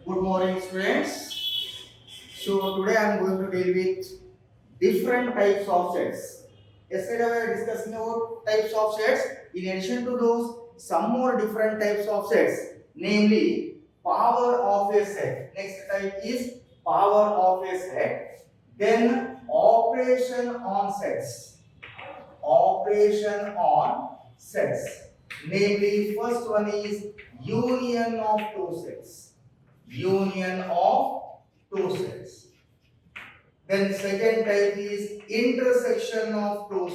Good morning, students. So today I am going to deal with different types of sets. Yesterday we were discussing about types of sets. In addition to those, some more different types of sets, namely power of a set. Next type is power of a set. Then operation on sets. Operation on sets. Namely, first one is union of two sets. Union of two sets. Then second type is intersection of two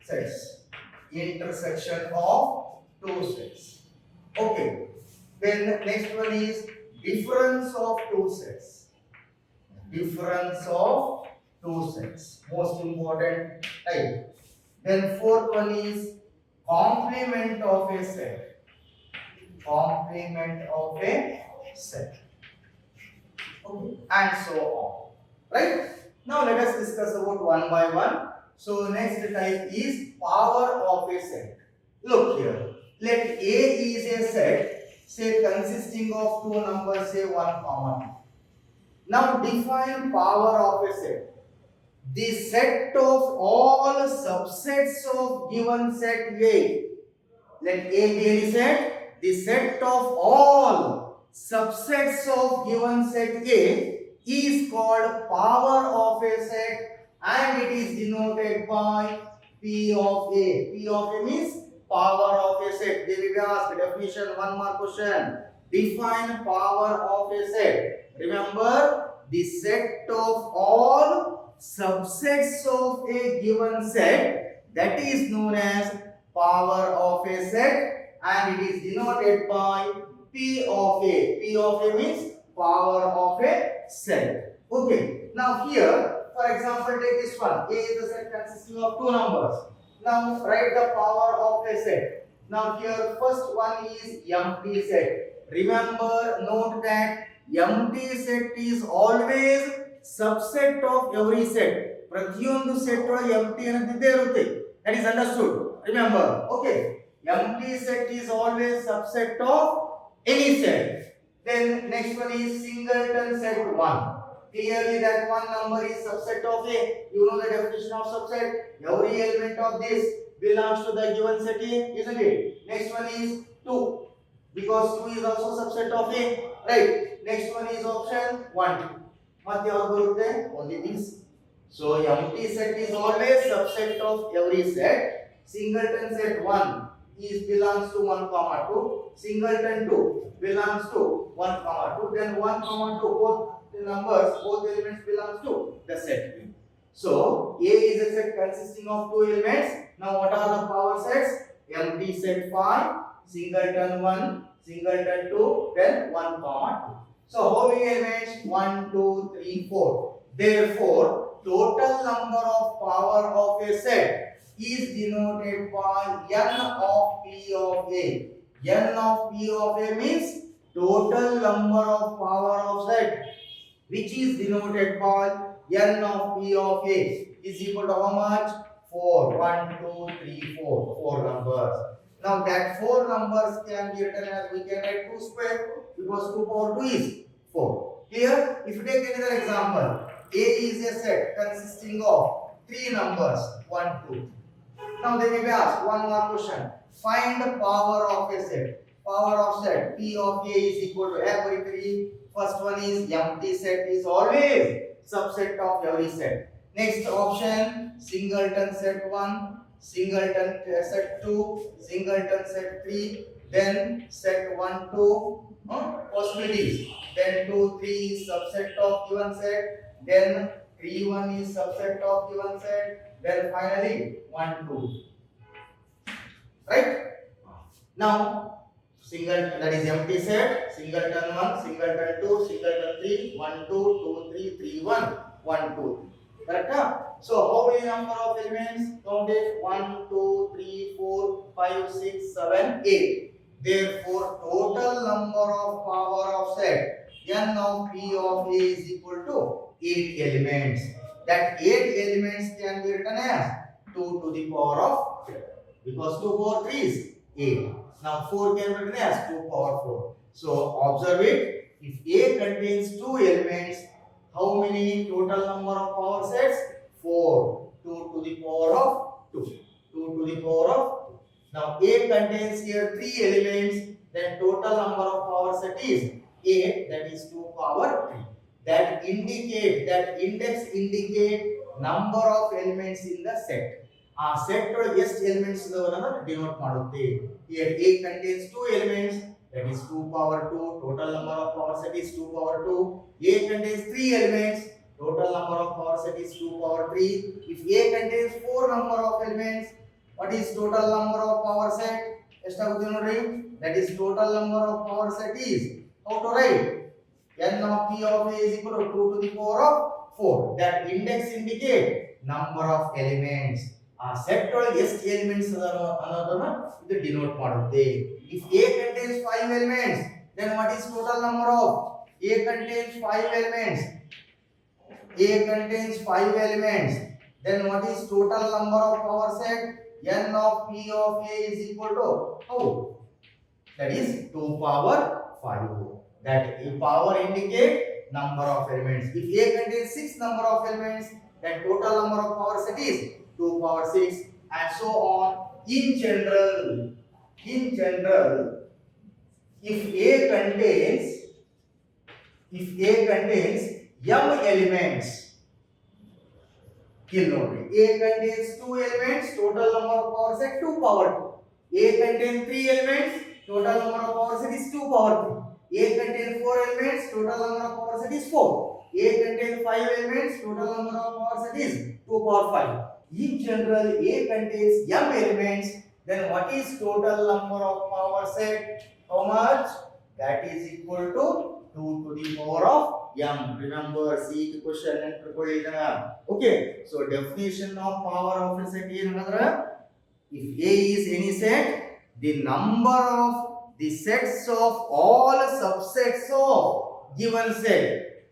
sets. Intersection of two sets. Okay. Then next one is difference of two sets. Difference of two sets. Most important type. Then fourth one is complement of a set. Complement of a set. Okay. And so on. Right? Now let us discuss about one by one. So next type is power of a set. Look here. Let A is a set, say consisting of two numbers, say 1, 2. Now define power of a set. The set of all subsets of given set A. Let A be any set. The set of all subsets of given set A is called power of a set and it is denoted by P of A. P of A means power of a set. They will be asked definition, one more question. Define power of a set. Remember, the set of all subsets of a given set, that is known as power of a set and it is denoted by P of A. P of A means power of a set. Okay. Now here, for example, take this one. A is a set consisting of two numbers. Now write the power of a set. Now here first one is empty set. Remember, note that empty set is always subset of every set. ಪ್ರತಿಯೊಂದು set ಒಳಗೆ empty ಅನ್ನೋದಿದ್ದೇ ಇರುತ್ತೆ. That is understood. Remember, okay. Empty set is always subset of any set. Then next one is singleton set 1. Clearly that one number is subset of A. You know the definition of subset. Every element of this belongs to the given set A, isn't it? Next one is 2. Because 2 is also subset of A. Right. Next one is option 1. Madhya bharutte only this. So empty set is always subset of every set. Singleton set 1 is belongs to 1, 2. Singleton 2 belongs to 1, 2. Then 1, 2 both the numbers, both elements belongs to the set B. So A is a set consisting of two elements. Now what are the power sets? Empty set 5, singleton 1, singleton 2, then 1, 2. So how many elements? 1, 2, 3, 4. Therefore, total number of power of a set is denoted by n of P of A. N of P of A means total number of power of set, which is denoted by n of P of A is equal to how much? 4. 1, 2, 3, 4. 4 numbers. Now that 4 numbers can be written as, we can write 2 square because 2 power 2 is 4. Here, if you take another example, A is a set consisting of 3 numbers, 1, 2. Now they may be asked one more question. Find the power of a set. Power of set P of A is equal to every 3. First one is empty set is always subset of every set. Next option, singleton set 1, singleton set 2, singleton set 3, then set 1, 2 possibilities. Then 2, 3 is subset of given set. Then 3, 1 is subset of given set. Then finally 1, 2. Right? Now singleton, that is empty set, singleton 1, singleton 2, singleton 3, 1, 2, 2, 3, 3, 1, 1, 2. Correct? So how many number of elements? Count it. 1, 2, 3, 4, 5, 6, 7, 8. Therefore, total number of power of set n of P of A is equal to 8 elements. That 8 elements can be written as 2 to the power of 4. Because 2 power 3 is 8. Now 4 can be written as 2 power 4. So observe it. If A contains two elements, how many total number of power sets? 4. 2 to the power of 2. 2 to the power of 2. Now A contains here 3 elements, then total number of power set is 8, that is 2 power 3. That index indicate number of elements in the set. ಆ set ಒಳಗೆ ಎಷ್ಟು elements ಇದಾವನ್ನ denote ಮಾಡುತ್ತೆ. Here A contains two elements, that is 2 power 2. Total number of power set is 2 power 2. A contains 3 elements, total number of power set is 2 power 3. If A contains 4 number of elements, what is total number of power set? ಎಷ್ಟಾಗುತ್ತೆ ನೋಡ್ರಿ, that is total number of power set is, how to write, n of p of A is equal to 2 to the power of 4. That index indicate number of elements. ಆ set ಒಳಗೆ ಎಷ್ಟು elements ಅದಾವ ಅನ್ನೋದನ್ನ ಇದು denote ಮಾಡುತ್ತೆ. If A contains 5 elements, then what is total number of? A contains 5 elements. A contains 5 elements. Then what is total number of power set? N of P of A is equal to how? That is 2 power 5. That power indicate number of elements. If A contains 6 number of elements, then total number of power set is 2 power 6, and so on. In general, if A contains m elements, here note, A contains 2 elements, total number of power set 2 power 2. A contains 3 elements, total number of power set is 2 power 3. A contains 4 elements, total number of power set is 4. A contains 5 elements, total number of power set is 2 power 5. In general, A contains m elements, then what is total number of power set? How much? That is equal to 2 to the power of m. Remember, see the question and prepare. Okay, so definition of power of a set is another. If A is any set, the number of the sets of all subsets of given set,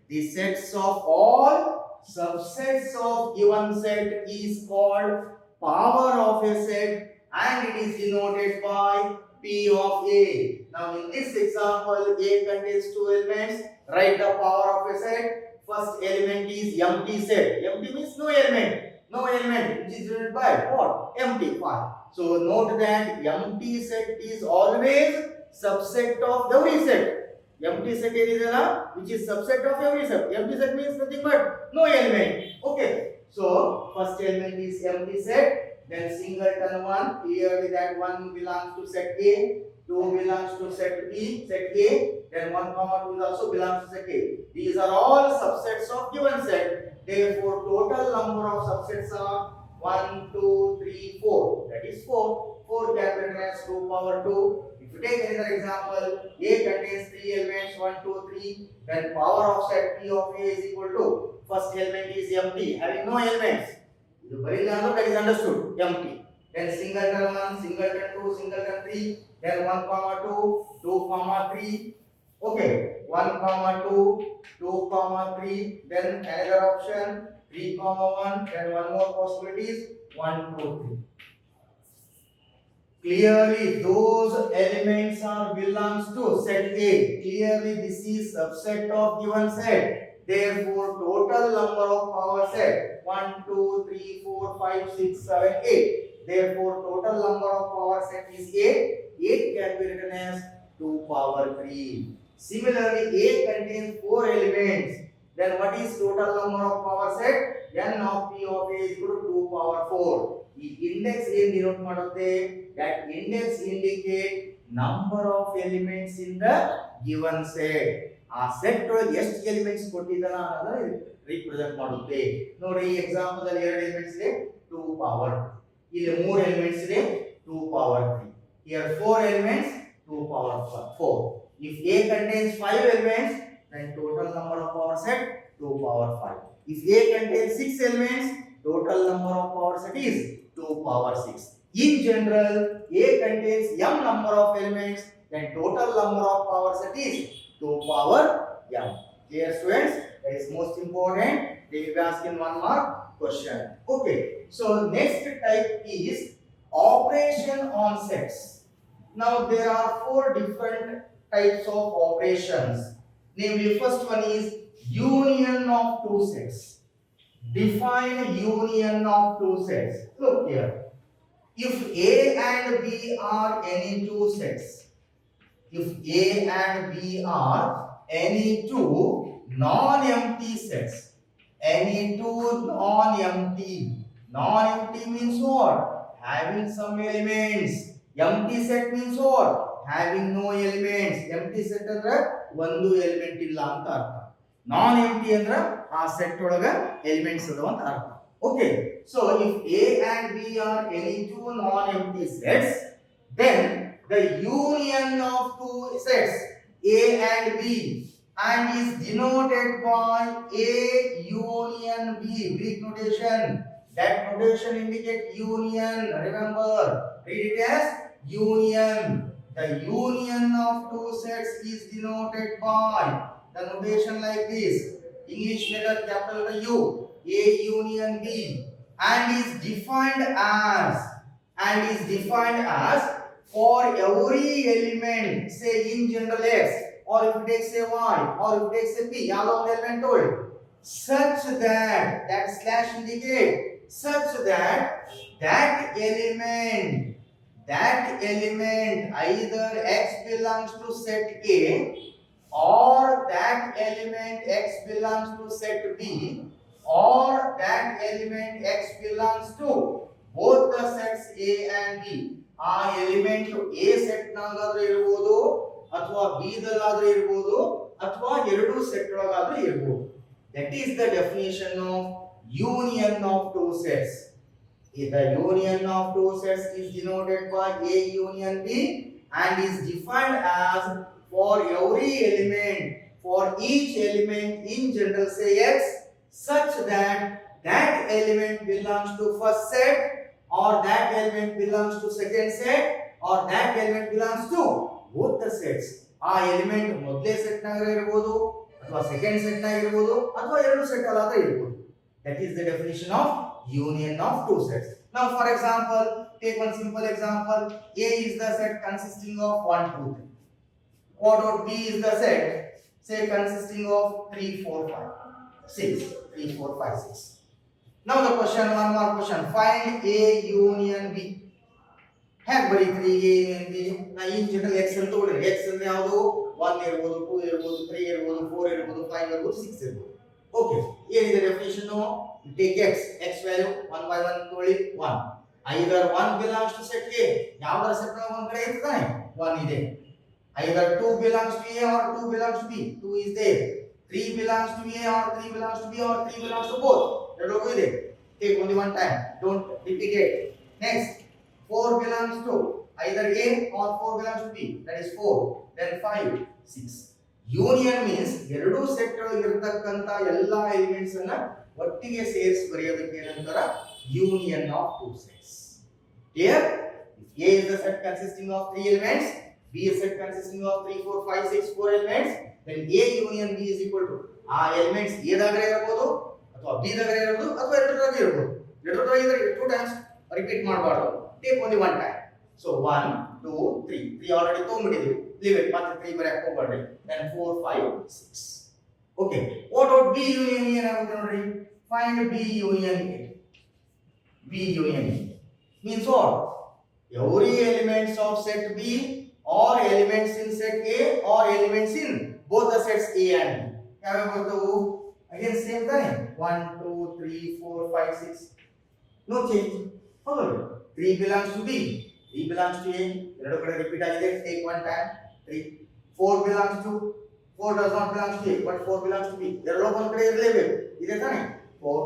the sets of all subsets of given set is called power of a set, and it is denoted by P of A. Now in this example, A contains 2 elements. Write the power of a set. First element is empty set. Empty means no element, which is denoted by what? Empty part. So note that empty set is always subset of every set. Empty set is which is subset of every set. Empty set means nothing but no element. Okay, so first element is empty set, then singleton 1, clearly that 1 belongs to set A, 2 belongs to set B, set A, then 1 comma 2 also belongs to set A. These are all subsets of given set. Therefore total number of subsets are 1 2 3 4, that is 4 can be written as 2 power 2. If you take another example, A contains 3 elements, 1 2 3, then power of set P of A is equal to, first element is empty, having no elements. The very number that is understood, empty. Then singleton 1, singleton 2, singleton 3, then 1 comma 2, 2 comma 3. Okay, 1 comma 2, 2 comma 3, then another option 3 comma 1, then one more possibilities 1 2 3. Clearly those elements are belongs to set A. Clearly this is subset of given set. Therefore total number of power set 1 2 3 4 5 6 7 8. Therefore total number of power set is 8. 8 can be written as 2 power 3. Similarly, A contains 4 elements. Then what is total number of power set? N of P of A is equal to 2 power 4. The index in denote ಮಾಡುತ್ತೆ, that index indicate number of elements in the given set. ಆ set ಒಳಗೆ ಎಷ್ಟು elements ಕೊಟ್ಟಿದ್ದಾನ ಅನ್ನೋದನ್ನ represent ಮಾಡುತ್ತೆ. ನೋಡಿ ಈ example ಅಲ್ಲಿ 2 elements ಇದೆ 2 ಪವರ್, ಇಲ್ಲಿ 3 ಎಲಿಮೆಂಟ್ಸ್ ಇದೆ 2 power 3, here 4 elements 2 power 4. If A contains 5 elements, then total number of power set 2 power 5. If A contains 6 elements, total number of power set is 2 power 6. In general, A contains m number of elements, then total number of power set is 2 power m. Dear students, that is most important. They will be asking 1 mark question. Okay, so next type is operation on sets. Now there are 4 different types of operations. Namely, first one is union of two sets. Define union of two sets. Look here. If A and B are any two sets, if A and B are any two non-empty sets, any two non-empty means what? Having some elements. Empty set means what? Having no elements. Empty set ಅಂದ್ರೆ ಒಂದು element ಇಲ್ಲ ಅಂತ ಅರ್ಥ. ನಾನ್ ಎಂಟಿ ಅಂದ್ರೆ ಆ set ಒಳಗ elements ಅದಾವ ಅಂತ ಅರ್ಥ. Okay, so if A and B are any two non-empty sets, then the union of two sets A and B and is denoted by A union B. Greek notation. That notation indicates union. Remember, read it as union. The union of two sets is denoted by the notation like this. English letter capital U, A union B, and is defined as for every element, say in general X, or if it takes a Y, or if it takes a P, yellow element told, such that slash indicate such that element either X belongs to set A or that element X belongs to set B or that element X belongs to both the sets A and B. ಆ element A set ನಾಗಾದ್ರೂ ಇರಬಹುದು ಅಥವಾ B ದಲ್ಲಾದ್ರೂ ಇರಬಹುದು ಅಥವಾ ಎರಡು set ಒಳಗಾದ್ರೂ ಇರಬಹುದು. That is the definition of union of two sets. The union of two sets is denoted by A union B and is defined as for every element, for each element in general say X, such that element belongs to first set or that element belongs to second set or that element belongs to both the sets. ಆ element ಮೊದಲೇ set ನಾಗ ಇರಬಹುದು ಅಥವಾ second set ನಾಗ ಇರಬಹುದು ಅಥವಾ ಎರಡು set ಅಲ್ಲಾದ್ರೂ ಇರಬಹುದು. That is the definition of union of two sets. Now for example, take one simple example. A is the set consisting of 1 2 3. What about B is the set say consisting of 3 4 5 6. 3 4 5 6. Now the question, one more question. Find A union B. ಹೇಗೆ ಬರೀತೀರಿ A union B? ನಾ in general X ಅಂತ ತಗೊಳ್ಳಿ. X ಅಂದ್ರೆ ಯಾವುದು? 1 ಇರಬಹುದು, 2 ಇರಬಹುದು, 3 ಇರಬಹುದು, 4 ಇರಬಹುದು, 5 ಇರಬಹುದು, 6 ಇರಬಹುದು. Okay, ಏನಿದೆ definition? Take X value 1 by 1 ತಗೊಳ್ಳಿ 1. Either 1 belongs to set A. ಯಾವ್ದರ ಸೆಟ್ ನ ಒಂದು ಕಡೆ ಇರ್ತಾನೆ 1 ಇದೆ. Either 2 belongs to A or 2 belongs to B. 2 is there. 3 belongs to A or 3 belongs to B or 3 belongs to both. ಎರಡಕ್ಕೂ ಇದೆ. Take only one time. Don't repeat it. Next, 4 belongs to either A or 4 belongs to B. That is 4. Then 5, 6. Union means ಎರಡು set ಇರತಕ್ಕಂತ ಎಲ್ಲಾ elements ಅನ್ನ ಒಟ್ಟಿಗೆ ಸೇರಿಸಿ ಬರೆಯೋದಕ್ಕೆ ಏನಂತಾರ union of two sets. Here, if A is the set consisting of 3 elements, B is set consisting of 3 4 5 6 4 elements, then A union B is equal to ಆ elements A ದಾಗರೆ ಇರಬಹುದು ಅಥವಾ B ದಾಗರೆ ಇರಬಹುದು ಅಥವಾ ಎರಡರಾಗ ಇರಬಹುದು. ಎರಡರಾಗ ಇದ್ರೆ 2 times ರಿಪೀಟ್ ಮಾಡಬಾರದು. Take only one time. So 1 2 3 3 already ತಗೊಂಡಿದ್ದೀವಿ. Leave it. ಮತ್ತೆ 3 ಬರೆಯಕ್ಕೆ ಹೋಗಬೇಡಿ. Then 4 5 6. Okay, what about B union ಏನಾಗುತ್ತೆ ನೋಡಿ? Find B union A. B union A means what? Every elements of set B or elements in set A or elements in both the sets A and B. ಯಾವ ಬರ್ತವು? Again same ತಾನೆ 1 2 3 4 5 6. No change. ಹೌದು. 3 belongs to B. 3 belongs to A. ಎರಡು ಕಡೆ repeat ಆಗಿದೆ. Take one time. 3. 4 belongs to 4 does not belong to A but 4 belongs to B. ಎರಡು ಒಂದು ಕಡೆ ಇರಲೇಬೇಕು. ಇದೆ ತಾನೆ 4.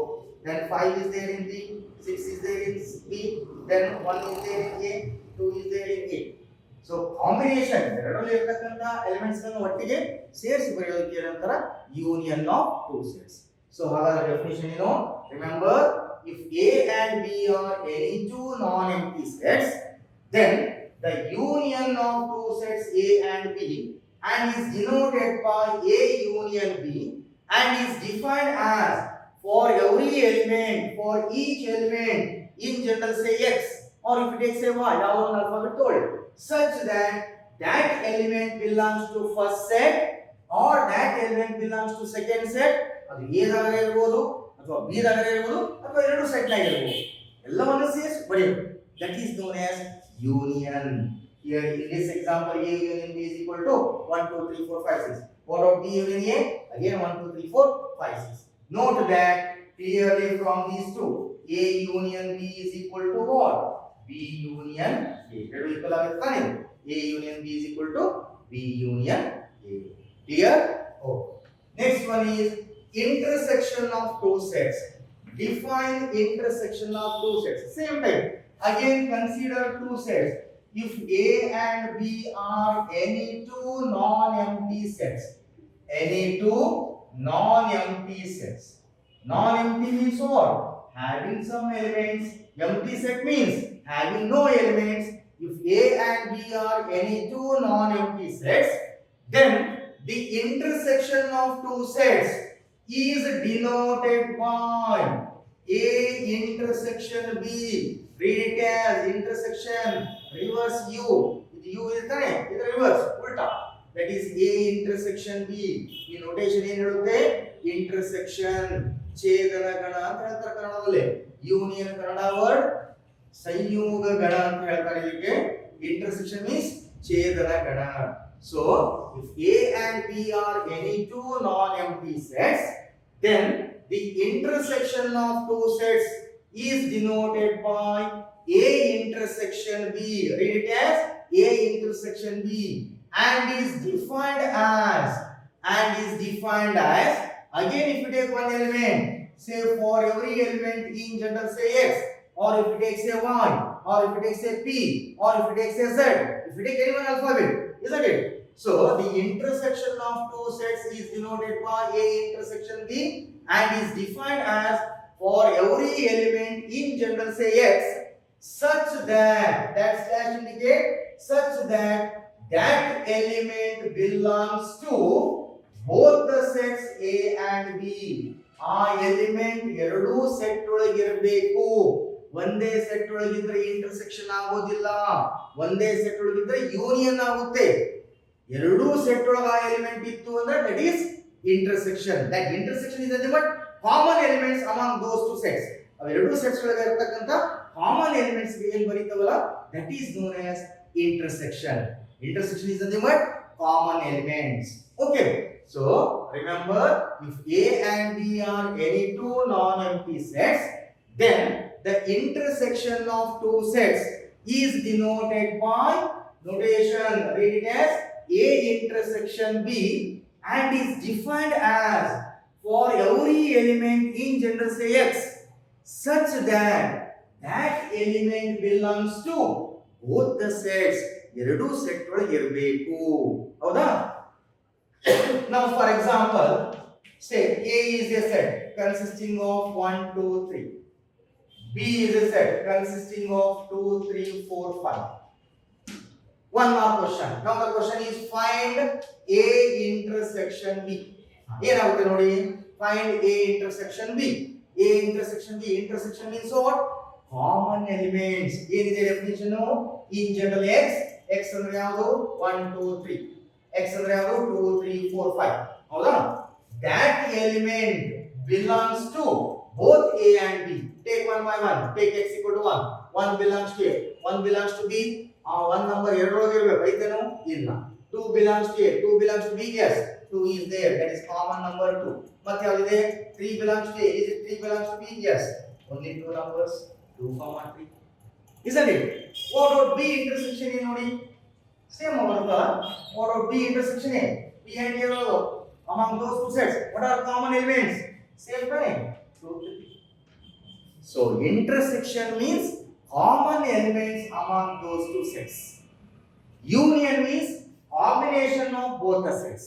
Then 5 is there in B, 6 is there in B, then 1 is there in A, 2 is there in A. So combination ಎರಡರಲ್ಲಿ ಇರತಕ್ಕಂತ elements ಅನ್ನು ಒಟ್ಟಿಗೆ ಸೇರಿಸಿ ಬರೆಯೋದಕ್ಕೆ ಏನಂತಾರ union of two sets. So ಹಾಗಾದ್ರೆ ಡೆಫಿನಿಷನ್ ಏನು? Remember, if A and B are any two non-empty sets, then the union of two sets A and B and is denoted by A union B and is defined as for every element, for each element in general say X or if it takes a Y, our alphabet told, such that element belongs to first set or that element belongs to second set, ಅದು A ದಾಗ ಇರಬಹುದು ಅಥವಾ B ದಾಗ ಇರಬಹುದು ಅಥವಾ ಎರಡು set ನಾಗ ಇರಬಹುದು, ಎಲ್ಲವನ್ನು ಸೇರಿಸಿ ಬರೆಯಬೇಕು. That is known as union. Here in this example, A union B is equal to 1 2 3 4 5 6. What of B union A? Again 1 2 3 4 5 6. Note that clearly from these two, A union B is equal to what? B union A. That will equal ಆಗುತ್ತಾನೆ. A union B is equal to B union A. Clear? Oh. Next one is intersection of two sets. Define intersection of two sets. Same type. Again consider two sets. If A and B are any two non-empty sets. Any two non-empty sets. Non-empty means what? Having some elements. Empty set means having no elements. If A and B are any two non-empty sets, then the intersection of two sets is denoted by A intersection B. Read it as intersection reverse U. U is the reverse, ulta. That is A intersection B. ಈ notation ಏನು ಹೇಳುತ್ತೆ? Intersection ಛೇದನ ಗಣ ಅಂತ ಹೇಳ್ತಾರೆ ಕನ್ನಡದಲ್ಲಿ. Union Kannada word ಸಂಯೋಗ ಗಣ ಅಂತ ಹೇಳ್ತಾರೆ ಇದಕ್ಕೆ. Intersection means ಛೇದನ ಗಣ. So if A and B are any two non-empty sets, then the intersection of two sets is denoted by A intersection B. Read it as A intersection B and is defined as again if you take one element, say for every element in general say X, or if you take say Y, or if you take say P, or if you take say Z, if you take any one alphabet, isn't it? So the intersection of two sets is denoted by A intersection B and is defined as for every element in general say X such that slash indicate such that element belongs to both the sets A and B. ಆ element ಎರಡೂ set ಒಳಗೆ ಇರಬೇಕು. ಒಂದೇ set ಒಳಗಿದ್ರೆ intersection ಆಗೋದಿಲ್ಲ, ಒಂದೇ set ಒಳಗಿದ್ರೆ union ಆಗುತ್ತೆ. ಎರಡೂ set ಒಳಗೆ ಆ ಎಲಿಮೆಂಟ್ ಇತ್ತು ಅಂದ್ರೆ that is intersection. That intersection is nothing but common elements among those two sets. ಅವೆರಡೂ ಸೆಟ್ಸ್ ಒಳಗೆ ಇರತಕ್ಕಂತ ಕಾಮನ್ ಎಲಿಮೆಂಟ್ಸ್ ಏನು ಬರೀತಾವಲ್ಲ that is known as intersection. Intersection is nothing but common elements. Okay, so remember if A and B are any two non-empty sets, then the intersection of two sets is denoted by notation. Read it as A intersection B and is defined as for every element in general say X such that element belongs to both the sets. ಎರಡು set ಒಳಗೆ ಇರಬೇಕು. ಹೌದಾ? Now for example, say A is a set consisting of 1 2 3. B is a set consisting of 2 3 4 5. One more question. Now the question is find A intersection B. ಏನಾಗುತ್ತೆ ನೋಡಿ? Find A intersection B. A intersection B. Intersection means what? Common elements. ಏನಿದೆ definition? In general X ಅಂದ್ರೆ ಯಾವುದು? 1 2 3. X ಅಂದ್ರೆ ಯಾವುದು? 2 3 4 5. ಹೌದಾ? That element belongs to both A and B. Take one by one. Take X equal to 1. 1 belongs to A. 1 belongs to B. One number ಎರಡರೊಳಗೆ ಇರಬೇಕು, ಐತೇನೋ? ಇಲ್ಲ. 2 belongs to A. 2 belongs to B. Yes. 2 is there. That is common number 2. ಮತ್ತೆ ಯಾವ್ದಿದೆ? 3 belongs to A. Is it 3 belongs to B? Yes. Only two numbers 2, 3. Isn't it? What would B intersection ಏನು ನೋಡಿ? Same ಬರುತ್ತಾ? What would B intersection A? B and A among those two sets. What are common elements? Same thing. 2 3. So intersection means common elements among those two sets. Union means combination of both the sets.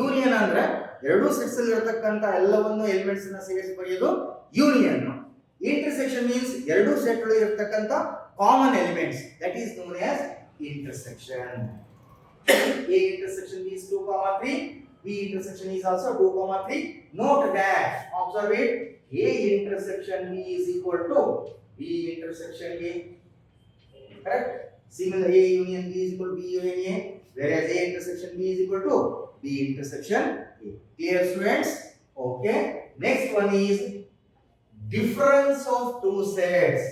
Union ಅಂದ್ರೆ ಎರಡು sets ಅಲ್ಲಿ ಇರತಕ್ಕಂತ ಎಲ್ಲವನ್ನು elements ಅನ್ನು ಸೇರಿಸಿ ಬರೆಯೋದು union. Intersection means ಎರಡು set ಒಳಗೆ ಇರತಕ್ಕಂತ common elements. That is known as intersection. A intersection is 2, 3. B intersection is also 2, 3. Note that, observe it, A intersection B is equal to B intersection A. Correct? Similar A union B is equal to B union A, whereas A intersection B is equal to B B intersection A. Clear, students? Okay. Next one is difference of two sets.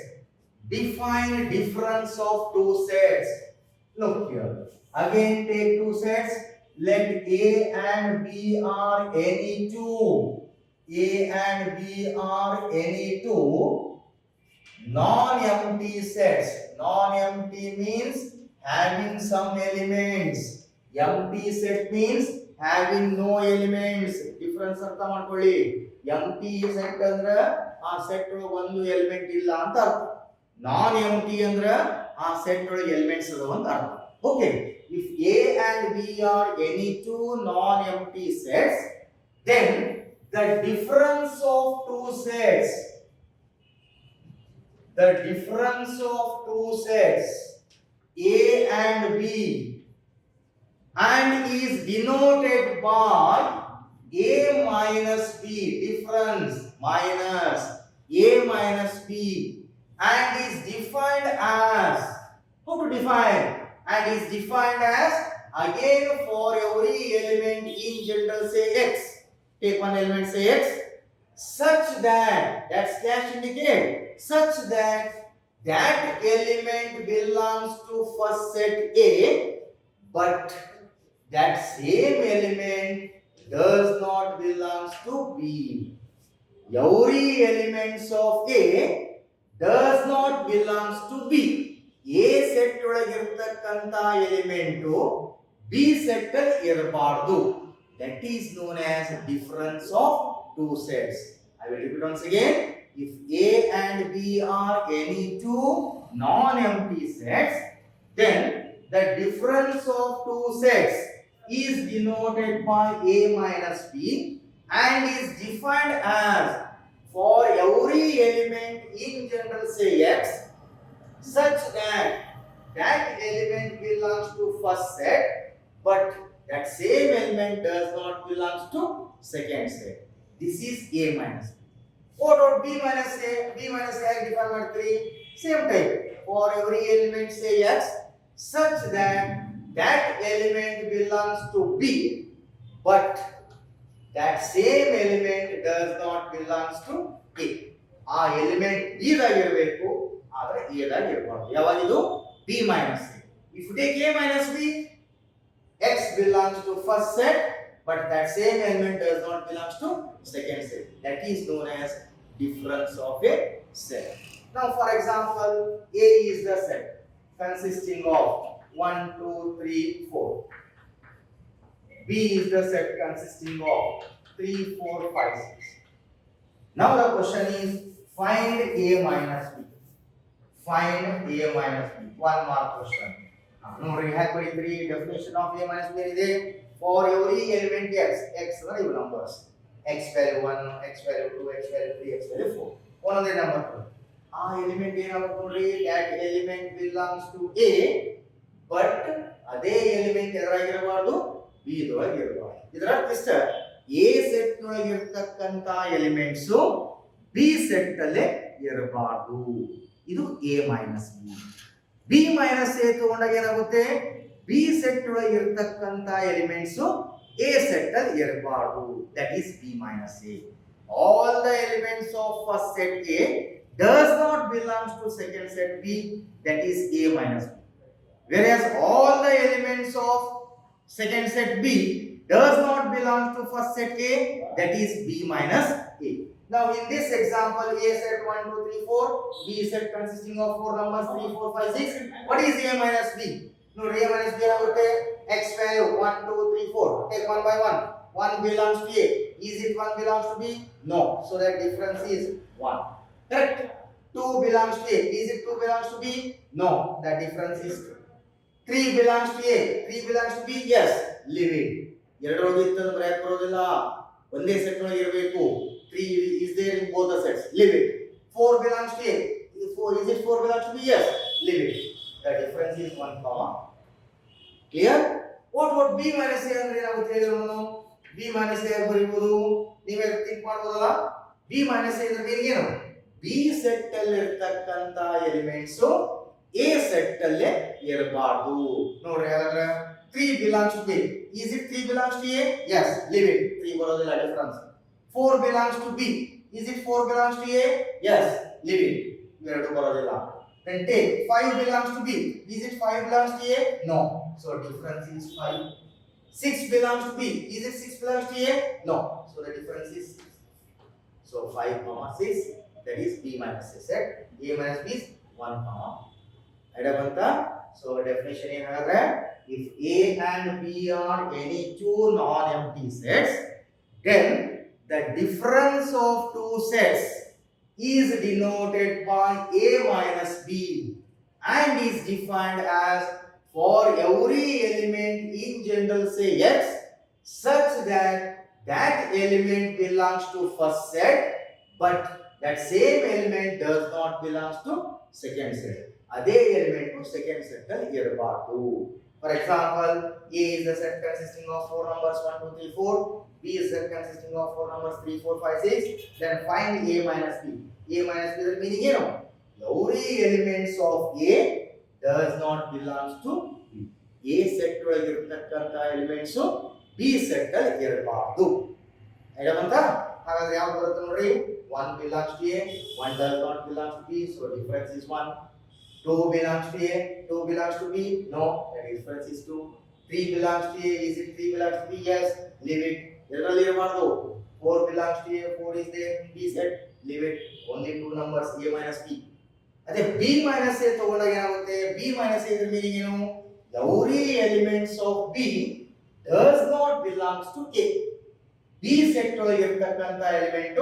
Define difference of two sets. Look here. Again, take two sets. Let A and B are any two. A and B are any two non-empty sets. Non-empty means having some elements. Empty set means having no elements. Difference ಅರ್ಥ ಮಾಡ್ಕೊಳ್ಳಿ. Empty set ಅಂದ್ರೆ ಆ set ಒಳಗೆ ಒಂದು element ಇಲ್ಲ ಅಂತ ಅರ್ಥ. ನಾನ್ empty ಅಂದ್ರೆ ಆ ಸೆಟ್ ಒಳಗೆ ಎಲಿಮೆಂಟ್ಸ್ ಇದಾವ ಅಂತ ಅರ್ಥ. Okay, if A and B are any two non-empty sets, then the difference of two sets A and B and is denoted by A minus B, difference minus A minus B, and is defined as, how to define, and is defined as, again for every element in general say X, take one element say X, such that slash indicate such that that element belongs to first set A, but that same element does not belongs to B. Every elements of A does not belongs to B. A set ಒಳಗಿರತಕ್ಕಂತ element B set ಅಲ್ಲಿ ಇರಬಾರದು. That is known as difference of two sets. I will repeat once again. If A and B are any two non-empty sets, then the difference of two sets is denoted by A minus B and is defined as for every element in general say X, such that that element belongs to first set, but that same element does not belong to second set. This is A minus B. What about B minus A? B minus A define ಮಾಡ್ತೀರಿ same type. For every element say X, such that that element belongs to B, but that same element does not belongs to A. ಆ element B ದಾಗ ಇರಬೇಕು, ಆದರೆ A ದಾಗ ಇರಬಾರದು. ಯಾವಾಗ ಇದು B minus A. If you take A minus B, X belongs to first set, but that same element does not belongs to second set. That is known as difference of a set. Now for example, A is the set consisting of 1, 2, 3, 4. B is the set consisting of 3, 4, 5, 6. Now the question is find A minus B. Find A minus B. One more question. Now we have three definition of A minus B is for every element X. X are even numbers. X value 1, X value 2, X value 3, X value 4. One of the number 2. Element ಏನಾಗುತ್ತೆ that element belongs to A, but ಅದೇ element ಎದುರಾಗಿರಬಾರದು B ಇದರೊಳಗಿರಬಾರದು. ಇದರ ಅರ್ಥ ಇಷ್ಟ, A set ನೊಳಗಿರತಕ್ಕಂತ elements B set ಅಲ್ಲೇ ಇರಬಾರದು. ಇದು A minus B. B minus A ತಗೊಂಡಾಗ ಏನಾಗುತ್ತೆ, B ಸೆಟ್ ಒಳಗಿರತಕ್ಕಂತ ಎಲಿಮೆಂಟ್ಸ್ A set ಅಲ್ಲಿ ಇರಬಾರದು. That is B minus A. All the elements of first set A does not belong to second set B. That is A minus B. Whereas all the elements of second set B does not belong to first set A. That is B minus A. Now in this example, A set 1, 2, 3, 4. B set consisting of 4 numbers 3, 4, 5, 6. What is A minus B? No, A minus B ಏನಾಗುತ್ತೆ, X value 1, 2, 3, 4. Take one by one. 1 belongs to A. Is it 1 belongs to B? No. So that difference is 1. Correct? 2 belongs to A. Is it 2 belongs to B? No. That difference is 2. 3 belongs to A. 3 belongs to B? Yes. Leave it. ಎರಡರೊಳಗೆ ಇತ್ತಂದ್ರೆ break ಬರೋದಿಲ್ಲ. ಒಂದೇ set ಒಳಗೆ ಇರಬೇಕು. 3 is there in both the sets. Leave it. 4 belongs to A. Is it 4 belongs to B? Yes. Leave it. The difference is 1 comma. Clear? What about B minus A ಅಂದ್ರೆ ಏನಾಗುತ್ತೆ ಹೇಳಿದ್ರು ನಾನು? B minus A ಬರೀಬಹುದು. ನೀವೇ think ಮಾಡಬಹುದಲ್ಲ? B minus A ಅಂದ್ರೆ ಏನು? B set ಅಲ್ಲಿ ಇರತಕ್ಕಂತ elements A set ಅಲ್ಲೇ ಇರಬಾರದು. ನೋಡ್ರಿ ಹಾಗಾದ್ರೆ 3 belongs to B. Is it 3 belongs to A? Yes, leave it. 3 ಬರೋದಿಲ್ಲ difference. 4 belongs to B. Is it 4 belongs to A? Yes, leave it. ಎರಡು ಬರೋದಿಲ್ಲ. Then take 5 belongs to B. Is it 5 belongs to A? No. So difference is 5. 6 belongs to B. Is it 6 belongs to A? No. So the difference is 6. So 5 comma 6, that is B minus A set. A minus B is 1 comma. Adabanta. So definition ಏನಾದ್ರೆ if A and B are any two non-empty sets, then the difference of two sets is denoted by A minus B and is defined as for every element in general say X such that that element belongs to first set but that same element does not belongs to second set. ಅದೇ element second set ಅಲ್ಲಿ ಇರಬಾರದು. For example, A is a set consisting of 4 numbers 1 2 3 4. B is a set consisting of 4 numbers 3 4 5 6. Then find A minus B. A minus B is meaning ಏನು? Every elements of A does not belongs to B. A set ಒಳಗೆ ಇರತಕ್ಕಂತ elements B set ಅಲ್ಲಿ ಇರಬಾರದು. ಅರ್ಥವಾಯ್ತಾ? ಹಾಗಾದ್ರೆ ಯಾವುದು ಬರುತ್ತೆ ನೋಡಿ? 1 belongs to A, 1 does not belong to B, so difference is 1. 2 belongs to A, 2 belongs to B, no, the difference is 2. 3 belongs to A, is it 3 belongs to B? Yes, leave it. Error iರಬಾರದು. 4 belongs to A, 4 is there in B set, leave it. Only two numbers A minus B. ಅದೇ B minus A ತಗೊಂಡಾಗ ಏನಾಗುತ್ತೆ? B minus A ಇದರ meaning ಏನು? Every elements of B does not belongs to A. B set ಒಳಗೆ ಇರತಕ್ಕಂತ element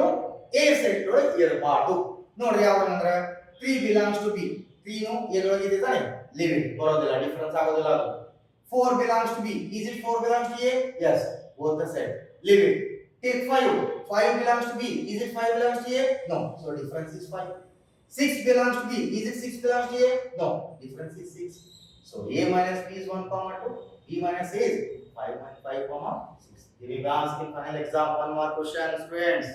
A set ಒಳಗೆ ಇರಬಾರದು. ನೋಡ್ರಿ ಯಾವಂದ್ರೆ 3 belongs to B. 3 ನು A ಒಳಗೆ ಇದೆ ತಾನೆ? leave it. ಬರೋದಿಲ್ಲ, ಡಿಫರೆನ್ಸ್ ಆಗೋದಿಲ್ಲ ಅದು. 4 belongs to B. Is it 4 belongs to A? Yes, both the set. leave it. Take 5. 5 belongs to B. Is it 5 belongs to A? No. So difference is 5. 6 belongs to B. Is it 6 belongs to A? No. Difference is 6. So A minus B is 1 comma 2. B minus A is 5 comma 6. We will ask in final exam one more question, students.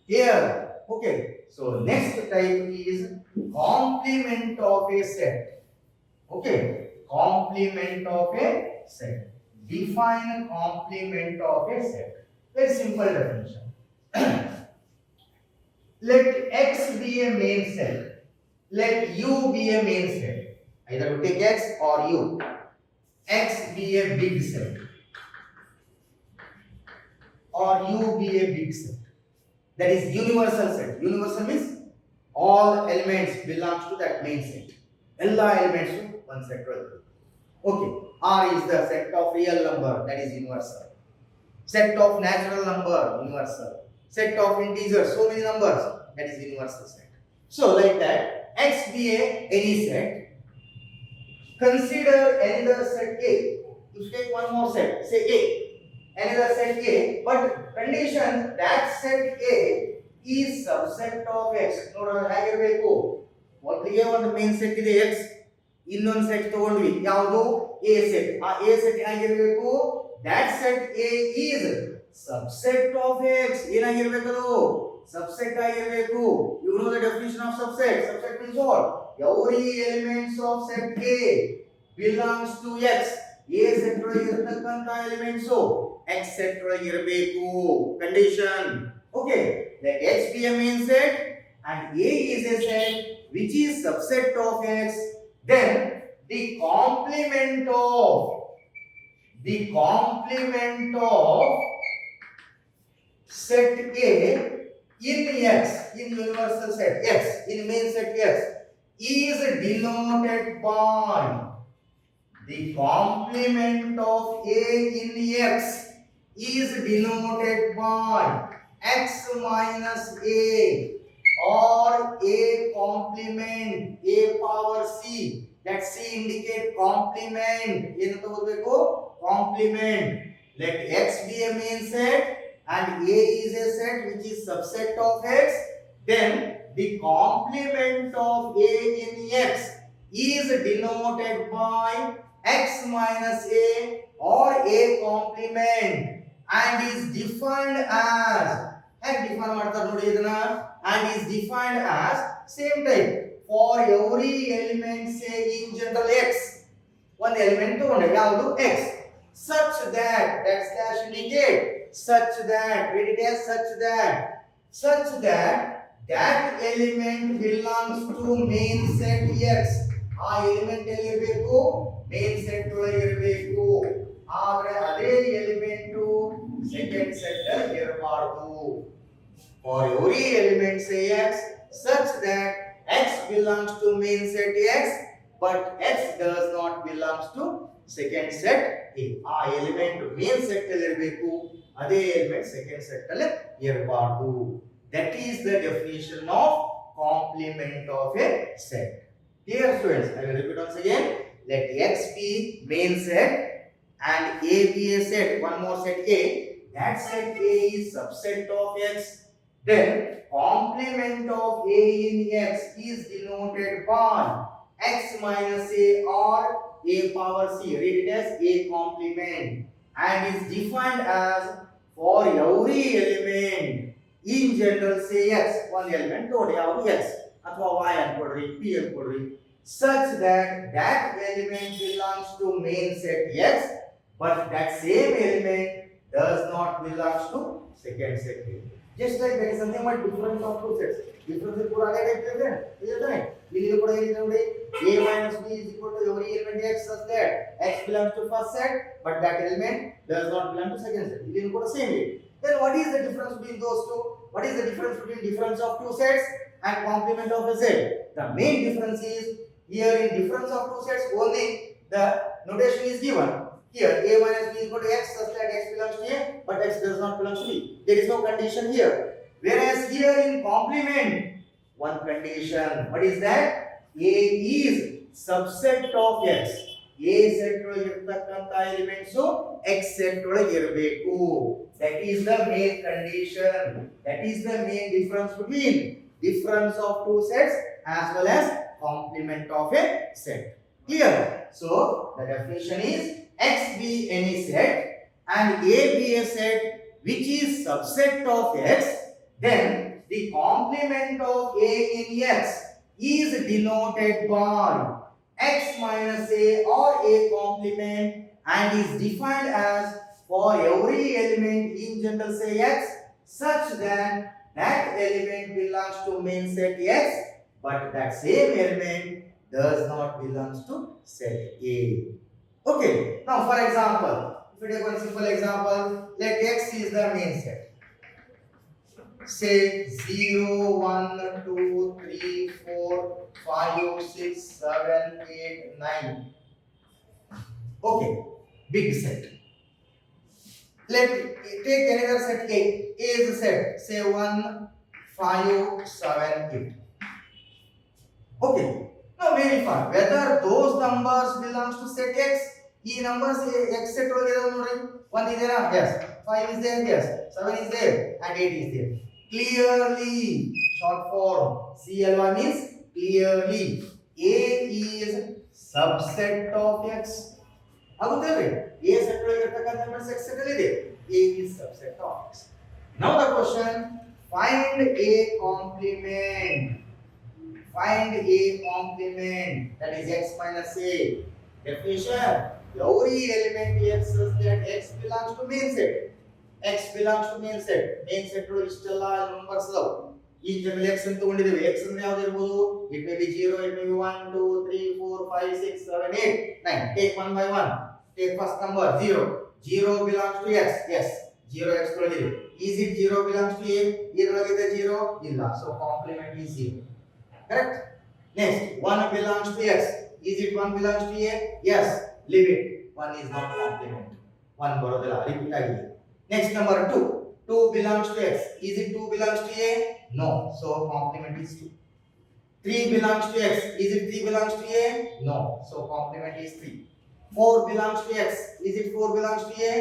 Here. Okay. So next type is complement of a set. Okay. Complement of a set. Define complement of a set. Very simple definition. Let X be a main set. Let U be a main set. Either you take X or U. X be a big set. Or U be a big set. That is universal set. Universal means all elements belongs to that main set. All elements one set. Okay. R is the set of real number, that is universal. Set of natural number, universal. Set of integers, so many numbers, that is universal set. So like that, X be a any set. Consider another set A. You take one more set, say A. Another set A, but condition that set A is subset of X. ನೋಡೋಣ ಹೇಗಿರಬೇಕು? ಮೊದಲಿಗೆ ಒಂದು main set ಇದೆ X, ಇನ್ನೊಂದು set ತಗೊಂಡ್ವಿ ಯಾವುದು? A set. ಆ A set ಹೇಗಿರಬೇಕು? That set A is subset of X. ಏನಾಗಿರಬೇಕು ಅದು? Subset ಆಗಿರಬೇಕು. You know the definition of subset. Subset means what? Every elements of set A belongs to X. A set ಒಳಗೆ ಇರತಕ್ಕಂತ elements X set ಒಳಗೆ ಇರಬೇಕು. Condition. Okay. Let X be a main set and A is a set which is subset of X. Then the complement of set A in X, in universal set X, in main set X, is denoted by the complement of A in X is denoted by X minus A or A complement A power C. That C indicate complement. ಏನು ತಗೋಬೇಕು? Complement. Let X be a main set and A is a set which is subset of X. Then the complement of A in X is denoted by X minus A or A complement and is defined as and is defined as same type for every element say in general X. One element ತಗೊಂಡೆ ಯಾವುದು X. such that slash indicate such that, read it as such that that element belongs to main set X. ಆ element ಎಲ್ಲಿ ಇರಬೇಕು, main set ಒಳಗೆ ಇರಬೇಕು. ಆದ್ರೆ ಅದೇ element second set ಅಲ್ಲಿ ಇರಬಾರದು. For every element say X such that X belongs to main set X but X does not belongs to second set A. ಆ ಎಲಿಮೆಂಟ್ ಮೇನ್ ಸೆಟ್ ಅಲ್ಲಿ ಇರಬೇಕು, ಅದೇ ಎಲಿಮೆಂಟ್ ಸೆಕೆಂಡ್ ಸೆಟ್ ಅಲ್ಲಿ ಇರಬಾರದು. That is the definition of complement of a set. Dear students, I will repeat once again. Let X be main set and A be a set. One more set A. That set A is subset of X. Then complement of A in X is denoted by X minus A or A power C. Read it as A complement and is defined as for every element. In general say X, one element ನೋಡಿ ಯಾವುದು X ಅಥವಾ Y ಅನ್ಕೊಡ್ರಿ, P ಅನ್ಕೊಡ್ರಿ, such that that element belongs to main set X but that same element does not belongs to second set A. Just like there is something about difference of two sets. Difference ಕೂಡ ಅದೇ type ಇದೆ, ಇದೆಯಾ? ಇಲ್ಲಿ ಕೂಡ ಏನಿದೆ ನೋಡಿ, A minus B is equal to every element X such that X belongs to first set but that element does not belong to second set. ಇಲ್ಲಿ ಕೂಡ same ಇದೆ. Then what is the difference between those two? What is the difference between difference of two sets and complement of a set? The main difference is here in difference of two sets only the notation is given. Here A minus B is equal to X such that X belongs to A but X does not belong to B. There is no condition here. Whereas here in complement one condition. What is that? A is subset of X. A set ಒಳಗೆ ಇರತಕ್ಕಂತ elements X set ಒಳಗೆ ಇರಬೇಕು. That is the main condition. That is the main difference between difference of two sets as well as complement of a set. Clear? So the definition is X be any set and A be a set which is subset of X, then the complement of A in X is denoted by X minus A or A complement and is defined as for every element in general say X such that that element belongs to main set X but that same element does not belongs to set A. Okay, now for example, if we take one simple example, let X is the main set. Say 0, 1, 2, 3, 4, 5, 6, 7, 8, 9. Okay, big set. Let take another set A. A is a set. Say 1, 5, 7, 8. Okay. Now verify whether those numbers belongs to set X. ಈ numbers X set ಒಳಗೆ ಇದಾವೆ ನೋಡಿ. 1 is there? Yes. 5 is there? Yes. 7 is there and 8 is there. Clearly, short form CLY means clearly A is subset of X. ಆಗುತ್ತೇವೆ? A set ಒಳಗೆ ಇರತಕ್ಕಂತ numbers X set ಅಲ್ಲಿ ಇದೆ. A is subset of X. Now the question, find A complement. Find A complement, that is X minus A. Definition, every element X such that X belongs to main set. X belongs to main set. Main set ಒಳಗೆ ಇಷ್ಟೆಲ್ಲ numbers ಇದಾವೆ. ಈ general X ಅಂತ ತಗೊಂಡಿದ್ದೇವೆ. X ಅಂದ್ರೆ ಯಾವುದು ಇರಬಹುದು? It may be 0, it may be 1, 2, 3, 4, 5, 6, 7, 8, 9. Take one by one. Take first number 0. 0 belongs to X. Yes. 0 X ಒಳಗೆ ಇದೆ. Is it 0 belongs to A? ಇದರೊಳಗಿದೆ 0 ಇಲ್ಲ. So complement is 0. Correct? Next, 1 belongs to X. Is it 1 belongs to A? Yes. Leave it. 1 is not complement. 1 ಬರೋದಿಲ್ಲ. Repeat ಆಗಿದೆ. Next number 2. 2 belongs to X. Is it 2 belongs to A? No. So complement is 2. 3 belongs to X. Is it 3 belongs to A? No. So complement is 3. 4 belongs to X. Is it 4 belongs to A?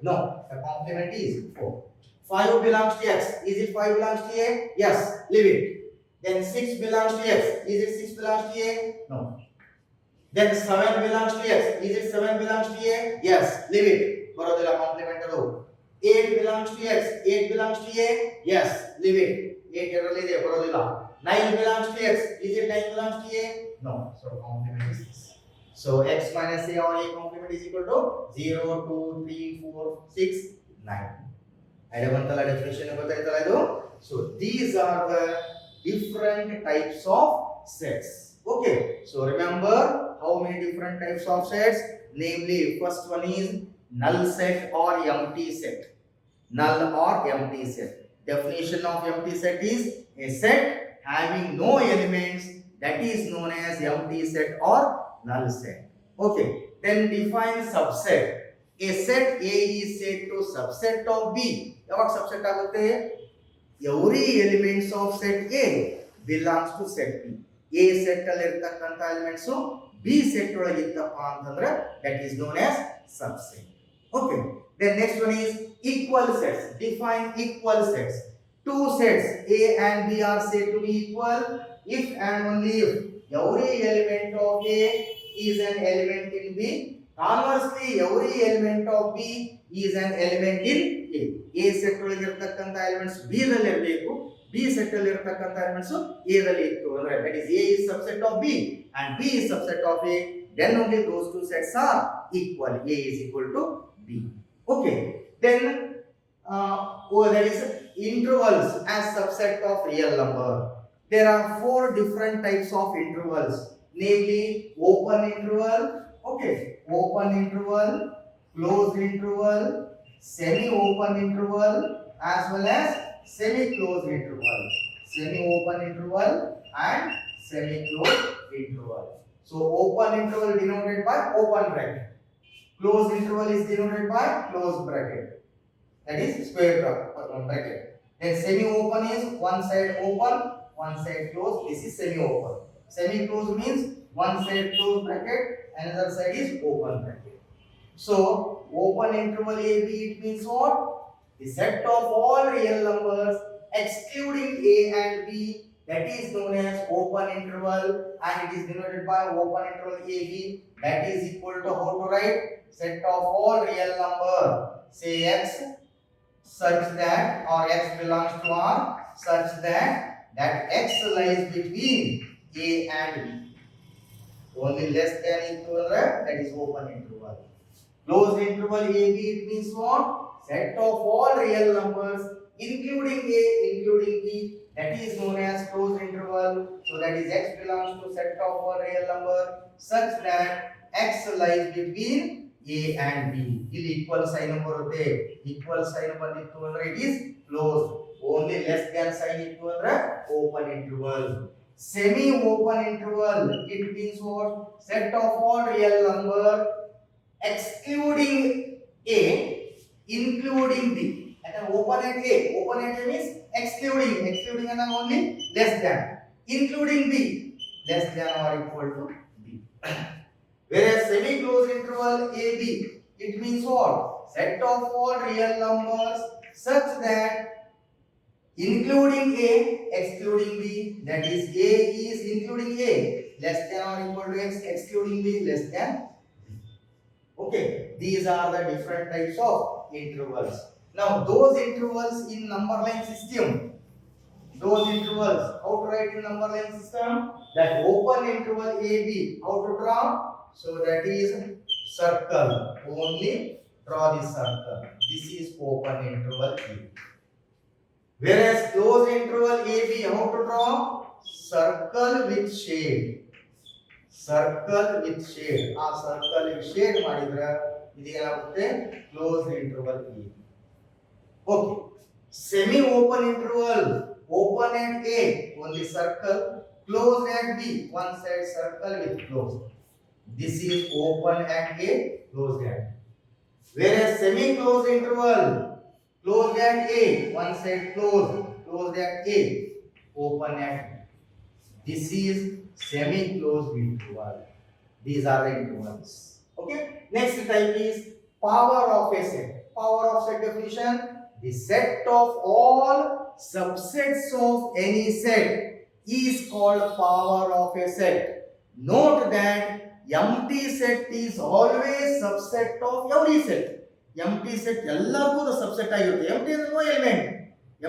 No. The complement is 4. 5 belongs to X. Is it 5 belongs to A? Yes. Leave it. Then 6 belongs to X. Is it 6 belongs to A? No. Then 7 belongs to X. Is it 7 belongs to A? Yes. Leave it. ಬರೋದಿಲ್ಲ complement ಅದು. 8 belongs to X. 8 belongs to A? Yes. Leave it. 8 ಎರಡರಲ್ಲಿ ಇದೆ ಬರೋದಿಲ್ಲ. 9 belongs to X. Is it 9 belongs to A? No. So complement is this. So x minus a or a complement is equal to 0, 2, 3, 4, 6, 9. Idavantala definition ಗೊತ್ತಾಯ್ತಲ್ಲ ಇದು. So these are the different types of sets. Okay, so remember how many different types of sets? Namely, first one is null set or empty set. Null or empty set. Definition of empty set is a set having no elements, that is known as empty set or null set. Okay, then define subset. A set A is said to subset of B. ಯಾವಾಗ subset ಆಗುತ್ತೆ? Every elements of set A belongs to set B. A set ಅಲ್ಲಿ ಇರತಕ್ಕಂತ elements B set ಒಳಗೆ ಇತ್ತಪ್ಪ ಅಂತಂದ್ರೆ that is known as subset. Okay, then next one is equal sets. Define equal sets. Two sets A and B are said to be equal if and only if every element of A is an element in B. Conversely, every element of B is an element in A. A set ಒಳಗೆ ಇರತಕ್ಕಂತ elements B ದಲ್ಲಿ ಇರಬೇಕು, B set ಅಲ್ಲಿ ಇರತಕ್ಕಂತ elements A ದಲ್ಲಿ ಇತ್ತು ಅಂದ್ರೆ that is A is subset of B and B is subset of A, then only those two sets are equal. A is equal to B. Okay, then that is intervals as subset of real number. There are four different types of intervals, namely open interval, okay, open interval, closed interval, semi-open interval, as well as semi-closed interval. Semi-open interval and semi-closed interval. So open interval denoted by open bracket. Closed interval is denoted by closed bracket. That is square bracket. Then semi-open is one side open, one side closed. This is semi-open. Semi-closed means one side closed bracket, another side is open bracket. So open interval AB, it means what? The set of all real numbers excluding A and B, that is known as open interval, and it is denoted by open interval AB. That is equal to, how to write? Set of all real number, say x, such that, or x belongs to R, such that x lies between A and B. Only less than equal, that is open interval. Closed interval AB, it means what? Set of all real numbers including A, including B, that is known as closed interval. So that is x belongs to set of all real number such that x lies between A and B. ಇಲ್ಲಿ equal sign ಬರುತ್ತೆ. Equal sign ಬಂದಿತ್ತು ಅಂದ್ರೆ it is closed. Only less than sign ಇತ್ತು ಅಂದ್ರೆ open interval. Semi open interval, it means what? Set of all real number excluding A, including B. And then open at A means excluding and then only less than, including B, less than or equal to B. Whereas semi-closed interval AB, it means what? Set of all real numbers such that including A, excluding B, that is A is including A, less than or equal to X, excluding B, less than B. Okay, these are the different types of intervals. Now those intervals in number line system, those intervals, how to write in number line system? That open interval AB, how to draw? So that is circle, only draw the circle. This is open interval AB. Whereas closed interval AB, how to draw? Circle with shade. Circle with shade. ಆ circle with shade ಮಾಡಿದ್ರೆ ಇದೇನಾಗುತ್ತೆ? Closed interval AB. Okay. Semi open interval, open at A, only circle, closed at B, one side circle with closed. This is open at A, closed at B. Whereas semi closed interval, closed at A, one side closed, closed at A, open at B. This is semi closed interval. These are the intervals. Okay. Next type is power of a set. Power of set definition: the set of all subsets of any set is called power of a set. Note that empty set is always subset of every set. Empty set ಎಲ್ಲರಿಗೂ subset ಆಗಿರುತ್ತೆ. Empty is no element.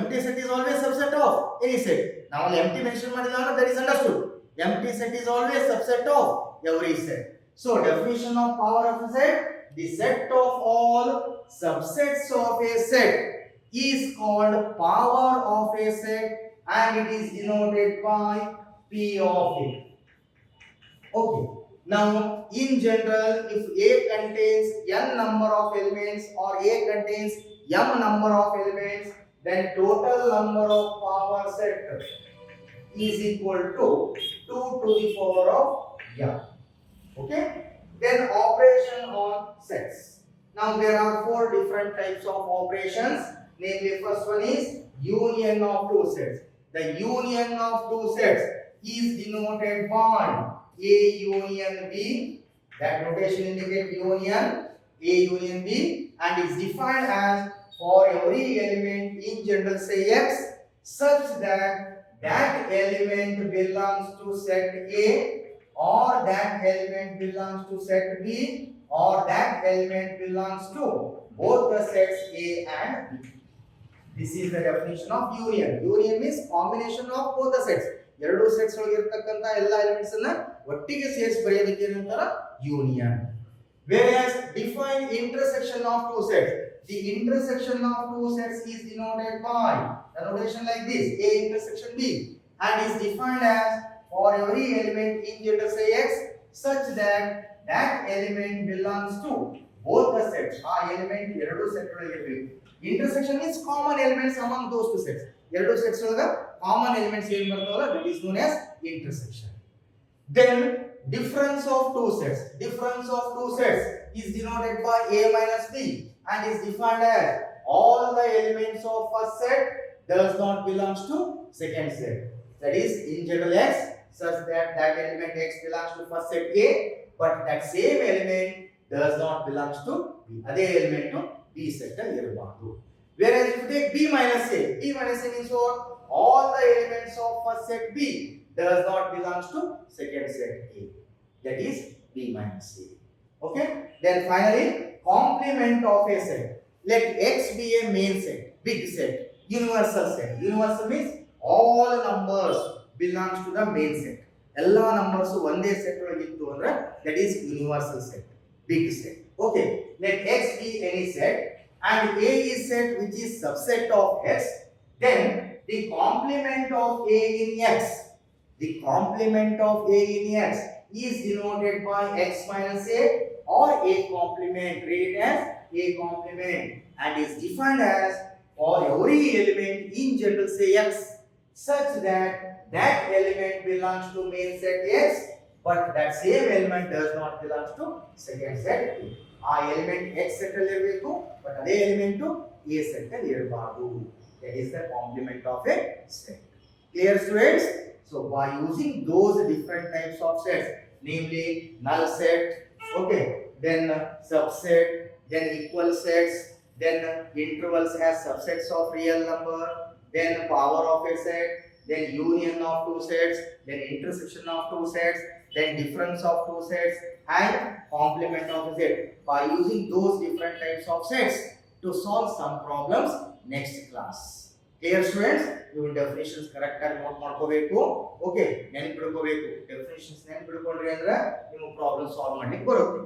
Empty set is always subset of any set. ನಾವು empty mention ಮಾಡಿದಾಗ that is understood. Empty set is always subset of every set. So definition of power of a set: the set of all subsets of a set is called power of a set, and it is denoted by P of A. Okay. Now, in general, if A contains n number of elements or A contains m number of elements, then total number of power set is equal to 2 to the power of m. Okay. Then operation on sets. Now there are 4 different types of operations. Namely, first one is union of two sets. The union of two sets is denoted by A union B. That notation indicates union A union B, and is defined as for every element in general say X such that that element belongs to set A, or that element belongs to set B, or that element belongs to both the sets A and B. This is the definition of union. Union means combination of both the sets. ಎರಡು sets ಒಳಗೆ ಇರತಕ್ಕಂತ ಎಲ್ಲ elements ಅನ್ನ ಒಟ್ಟಿಗೆ ಸೇರಿಸಿ ಬರೆಯೋದಕ್ಕೆ ಏನಂತಾರ union. Whereas define intersection of two sets. The intersection of two sets is denoted by the notation like this: A intersection B, and is defined as for every element in general say X such that that element belongs to both the sets. ಆ element ಎರಡು set ಒಳಗೆ ಇರಬೇಕು. Intersection means common elements among those two sets. ಎರಡು sets ಒಳಗ common elements ಏನು ಬರ್ತಾವಲ್ಲ, that is known as intersection. Then difference of two sets. Difference of two sets is denoted by A minus B, and is defined as all the elements of first set does not belongs to second set. That is in general X such that that element X belongs to first set A, but that same element does not belongs to B. Ade element to B set ಅಲ್ಲಿ ಇರಬಾರದು. Whereas if you take B minus A means what? All the elements of first set B does not belongs to second set A. That is B minus A. Okay. Then finally, complement of a set. Let X be a main set, big set, universal set. Universal means all numbers belongs to the main set. Alla numbers ಒಂದೇ set ಒಳಗೆ ಇತ್ತು ಅಂದ್ರೆ that is universal set, big set. Okay. Let X be any set, and A is set which is subset of X. Then the complement of A in X. The complement of A in X is denoted by X minus A or A complement. Read it as A complement, and is defined as for every element in general say X such that that element belongs to main set X, but that same element does not belongs to second set A. ಆ element X set ಅಲ್ಲಿ ಇರಬೇಕು, but ಅದೇ element A set ಅಲ್ಲಿ ಇರಬಾರದು. That is the complement of a set. Clear, students? So by using those different types of sets, namely null set, okay, then subset, then equal sets, then intervals as subsets of real number, then power of a set, then union of two sets, then intersection of two sets, then difference of two sets, and complement of a set. By using those different types of sets to solve some problems next class. Clear, students? You definitions correct ಆಗಿ note ಮಾಡ್ಕೋಬೇಕು. Okay, ನೆನಪಿಡ್ಕೋಬೇಕು. Definitions ನೆನಪಿಡ್ಕೊಂಡ್ರಿ ಅಂದ್ರೆ ನೀವು problem solve ಮಾಡ್ಲಿಕ್ಕೆ ಬರುತ್ತೆ.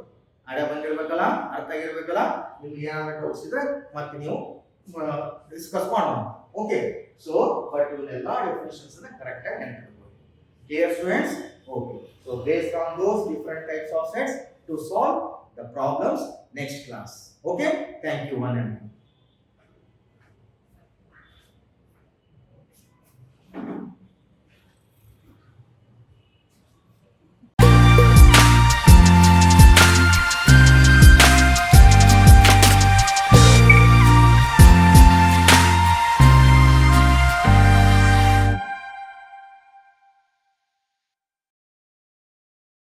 ಅಡ ಬಂದಿರಬೇಕಲ್ಲ, ಅರ್ಥ ಆಗಿರಬೇಕಲ್ಲ. ನಿಮ್ಗೆ ಏನಾದ್ರು ಡೌಟ್ಸ್ ಇದ್ರೆ ಮತ್ತೆ ನೀವು ಡಿಸ್ಕಸ್ ಮಾಡೋಣ. ಓಕೆ, ಸೊ ಬಟ್ ಇವನ್ನೆಲ್ಲ ಡೆಫಿನಿಷನ್ಸ್ ಅನ್ನ ಕರೆಕ್ಟ್ ಆಗಿ ನೆನಪಿಡ್ಕೋಬೇಕು. Clear, students? Okay, so based on those different types of sets to solve the problems next class. Okay, thank you one and all.